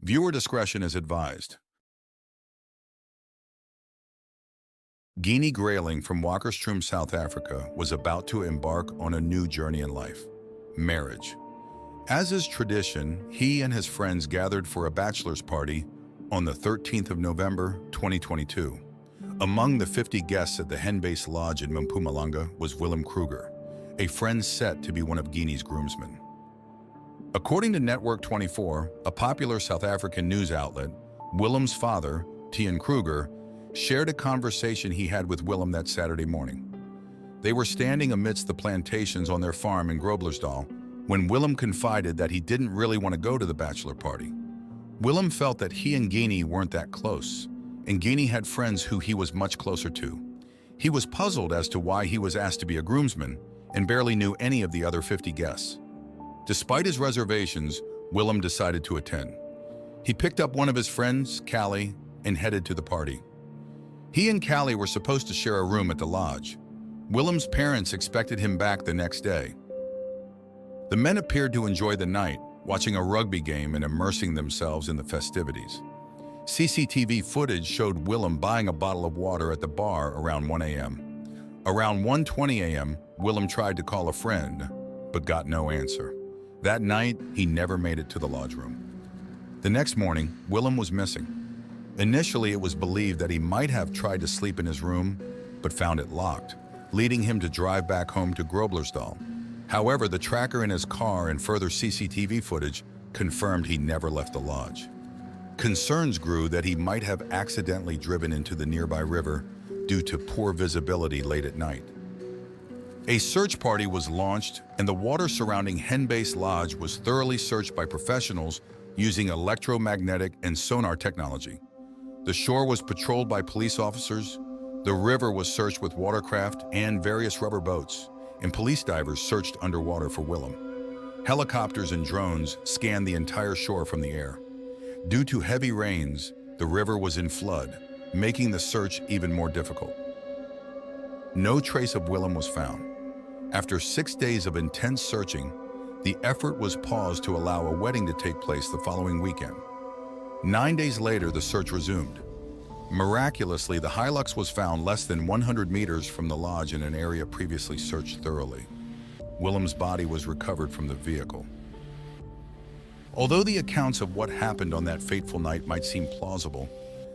Viewer discretion is advised. Guinea Grayling from Wakkerstroom, South Africa, was about to embark on a new journey in life: marriage. As is tradition, he and his friends gathered for a bachelor's party on the 13th of November, 2022. Among the 50 guests at the Henbase Lodge in Mpumalanga was Willem Kruger, a friend set to be one of Guinea's groomsmen. According to Network 24, a popular South African news outlet, Willem's father, Tian Kruger, shared a conversation he had with Willem that Saturday morning. They were standing amidst the plantations on their farm in Groblersdal when Willem confided that he didn't really want to go to the bachelor party. Willem felt that he and Guinea weren't that close, and Guinea had friends who he was much closer to. He was puzzled as to why he was asked to be a groomsman and barely knew any of the other 50 guests. Despite his reservations, Willem decided to attend. He picked up one of his friends, Callie, and headed to the party. He and Callie were supposed to share a room at the lodge. Willem's parents expected him back the next day. The men appeared to enjoy the night, watching a rugby game and immersing themselves in the festivities. CCTV footage showed Willem buying a bottle of water at the bar around 1 a.m. Around 1:20 a.m., Willem tried to call a friend, but got no answer. That night, he never made it to the lodge room. The next morning, Willem was missing. Initially, it was believed that he might have tried to sleep in his room, but found it locked, leading him to drive back home to Groblersdal. However, the tracker in his car and further CCTV footage confirmed he never left the lodge. Concerns grew that he might have accidentally driven into the nearby river due to poor visibility late at night. A search party was launched, and the water surrounding Henbase Lodge was thoroughly searched by professionals using electromagnetic and sonar technology. The shore was patrolled by police officers, the river was searched with watercraft and various rubber boats, and police divers searched underwater for Willem. Helicopters and drones scanned the entire shore from the air. Due to heavy rains, the river was in flood, making the search even more difficult. No trace of Willem was found. After 6 days of intense searching, the effort was paused to allow a wedding to take place the following weekend. 9 days later, the search resumed. Miraculously, the Hilux was found less than 100 meters from the lodge in an area previously searched thoroughly. Willem's body was recovered from the vehicle. Although the accounts of what happened on that fateful night might seem plausible,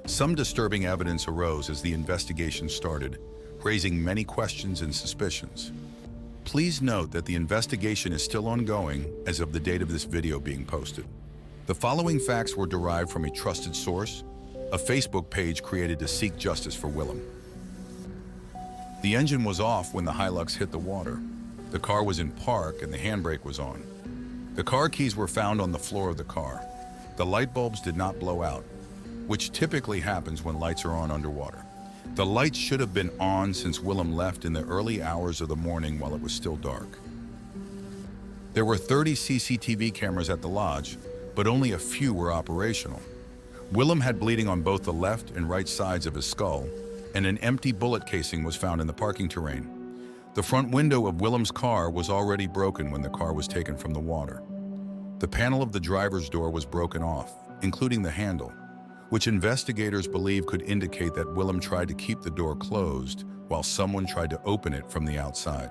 some disturbing evidence arose as the investigation started, raising many questions and suspicions. Please note that the investigation is still ongoing as of the date of this video being posted. The following facts were derived from a trusted source, a Facebook page created to seek justice for Willem. The engine was off when the Hilux hit the water. The car was in park and the handbrake was on. The car keys were found on the floor of the car. The light bulbs did not blow out, which typically happens when lights are on underwater. The lights should have been on since Willem left in the early hours of the morning while it was still dark. There were 30 CCTV cameras at the lodge, but only a few were operational. Willem had bleeding on both the left and right sides of his skull, and an empty bullet casing was found in the parking terrain. The front window of Willem's car was already broken when the car was taken from the water. The panel of the driver's door was broken off, including the handle, which investigators believe could indicate that Willem tried to keep the door closed while someone tried to open it from the outside.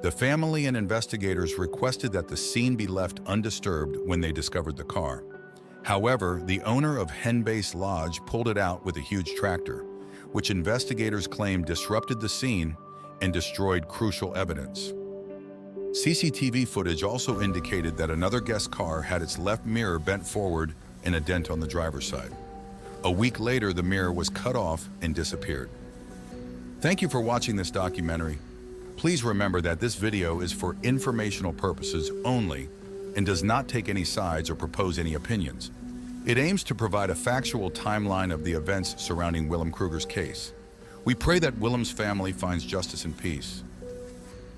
The family and investigators requested that the scene be left undisturbed when they discovered the car. However, the owner of Henbase Lodge pulled it out with a huge tractor, which investigators claim disrupted the scene and destroyed crucial evidence. CCTV footage also indicated that another guest's car had its left mirror bent forward and a dent on the driver's side. A week later, the mirror was cut off and disappeared. Thank you for watching this documentary. Please remember that this video is for informational purposes only and does not take any sides or propose any opinions. It aims to provide a factual timeline of the events surrounding Willem Kruger's case. We pray that Willem's family finds justice and peace.